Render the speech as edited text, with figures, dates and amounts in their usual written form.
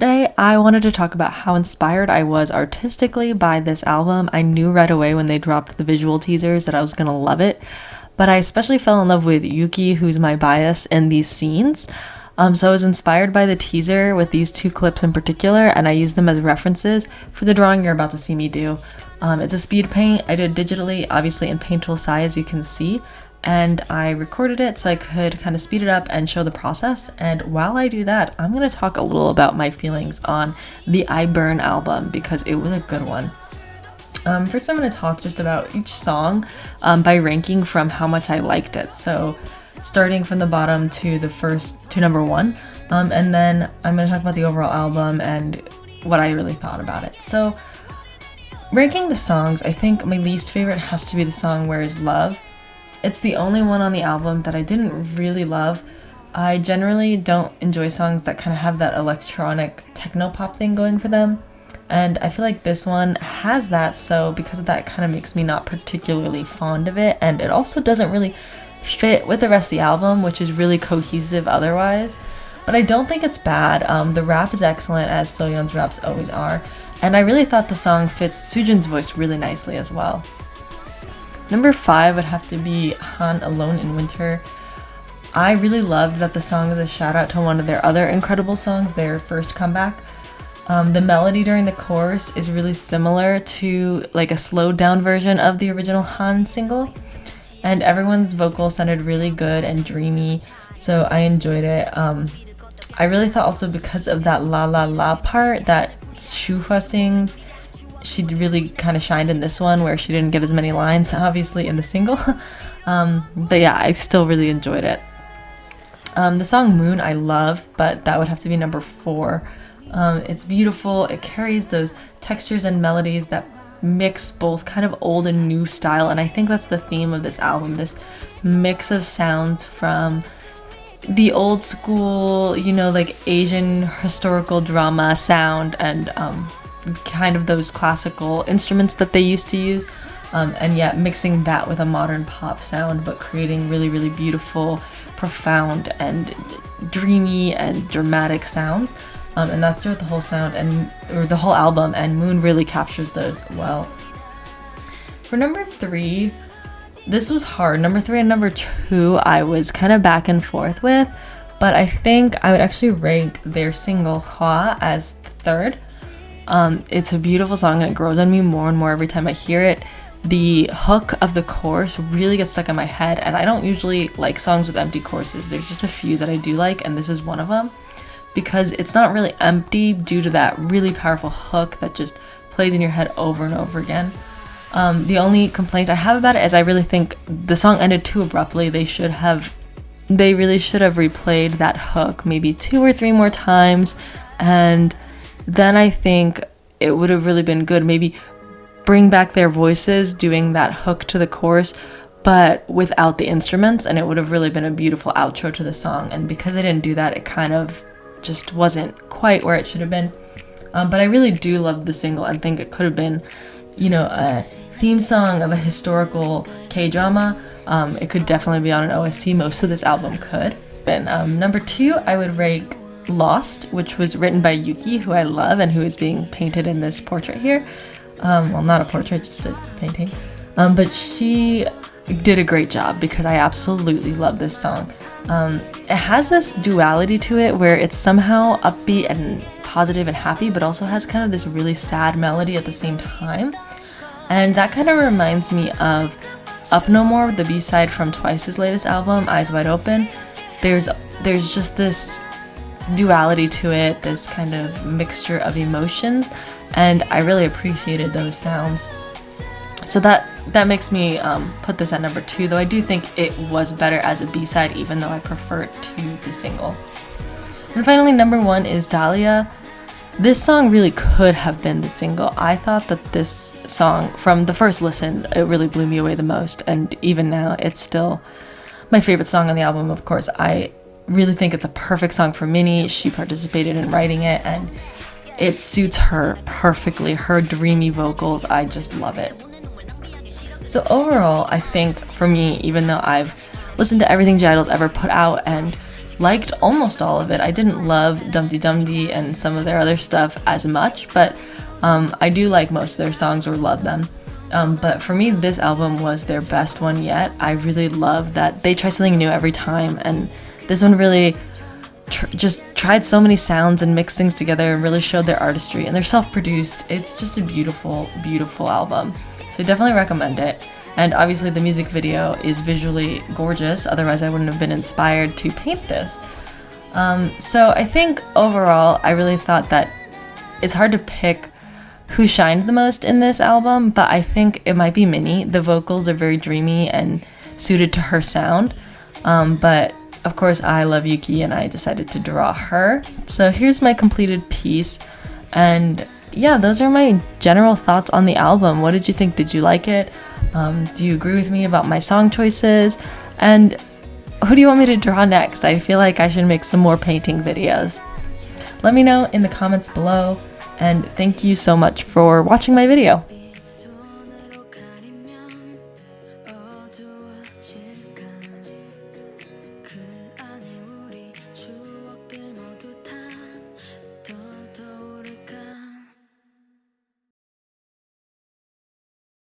Today, I wanted to talk about how inspired I was artistically by this album. I knew right away when they dropped the visual teasers that I was gonna love it, but I especially fell in love with Yuqi, who's my bias in these scenes. So I was inspired by the teaser with these two clips in particular, and I used them as references for the drawing you're about to see me do. It's a speed paint. I did digitally, obviously in paint tool size, you can see, and I recorded it so I could kind of speed it up and show the process. And while I do that, I'm going to talk a little about my feelings on the I Burn album because it was a good one. First, I'm going to talk just about each song by ranking from how much I liked it. So starting from the bottom to the first to number one, and then I'm going to talk about the overall album and what I really thought about it. So ranking the songs, I think my least favorite has to be the song Where Is Love. It's the only one on the album that I didn't really love. I generally don't enjoy songs that kind of have that electronic techno pop thing going for them, and I feel like this one has that, so because of that, it kind of makes me not particularly fond of it, and it also doesn't really fit with the rest of the album, which is really cohesive otherwise. But I don't think it's bad. The rap is excellent, as Soyeon's raps always are, and I really thought the song fits Sujin's voice really nicely as well. Number 5 would have to be Han Alone in Winter. I really loved that the song is a shout out to one of their other incredible songs, their first comeback. The melody during the chorus is really similar to like a slowed down version of the original Han single, and everyone's vocals sounded really good and dreamy, so I enjoyed it. I really thought also because of that la la la part that Shuhwa sings, she really kind of shined in this one where she didn't get as many lines obviously in the single. But yeah, I still really enjoyed it. The song Moon I love, but that would have to be number 4. It's beautiful. It carries those textures and melodies that mix both kind of old and new style, and I think that's the theme of this album, this mix of sounds from the old school, like Asian historical drama sound and kind of those classical instruments that they used to use, and yet mixing that with a modern pop sound, but creating really, really beautiful, profound, and dreamy and dramatic sounds. And that's throughout the whole the whole album, and Moon really captures those well. For number 3, this was hard. Number 3 and number 2, I was kind of back and forth with, but I think I would actually rank their single Hwa as third. It's a beautiful song and it grows on me more and more every time I hear it. The hook of the chorus really gets stuck in my head, and I don't usually like songs with empty choruses. There's just a few that I do like, and this is one of them, because it's not really empty due to that really powerful hook that just plays in your head over and over again. The only complaint I have about it is I really think the song ended too abruptly. They really should have replayed that hook maybe 2 or 3 more times, and then I think it would have really been good. Maybe bring back their voices doing that hook to the chorus, but without the instruments, and it would have really been a beautiful outro to the song. And because they didn't do that, it kind of just wasn't quite where it should have been. But I really do love the single and think it could have been, a theme song of a historical K-drama. It could definitely be on an OST. Most of this album could. And number 2, I would rank Lost, which was written by Yuqi, who I love and who is being painted in this portrait here. Well, not a portrait, just a painting. But she did a great job because I absolutely love this song. It has this duality to it where it's somehow upbeat and positive and happy, but also has kind of this really sad melody at the same time. And that kind of reminds me of Up No More, the B-side from Twice's latest album, Eyes Wide Open. There's just this duality to it, this kind of mixture of emotions, and I really appreciated those sounds. So that makes me put this at number 2, though I do think it was better as a B-side, even though I prefer it to the single. And finally, number 1 is Dahlia. This song really could have been the single. I thought that this song, from the first listen, it really blew me away the most, and even now, it's still my favorite song on the album, of course. I really think it's a perfect song for Minnie. She participated in writing it, and it suits her perfectly. Her dreamy vocals, I just love it. So overall, I think for me, even though I've listened to everything J-IDLE's ever put out and liked almost all of it. I didn't love Dumpty Dumpty and some of their other stuff as much, but I do like most of their songs or love them. But for me, this album was their best one yet. I really love that they try something new every time, and this one really just tried so many sounds and mixed things together and really showed their artistry, and they're self-produced. It's just a beautiful, beautiful album. So I definitely recommend it. And obviously the music video is visually gorgeous, otherwise I wouldn't have been inspired to paint this. So I think overall I really thought that it's hard to pick who shined the most in this album, but I think it might be Minnie. The vocals are very dreamy and suited to her sound, but of course I love Yuqi and I decided to draw her. So here's my completed piece, and yeah, those are my general thoughts on the album. What did you think? Did you like it? Do you agree with me about my song choices? And who do you want me to draw next? I feel like I should make some more painting videos. Let me know in the comments below, and thank you so much for watching my video.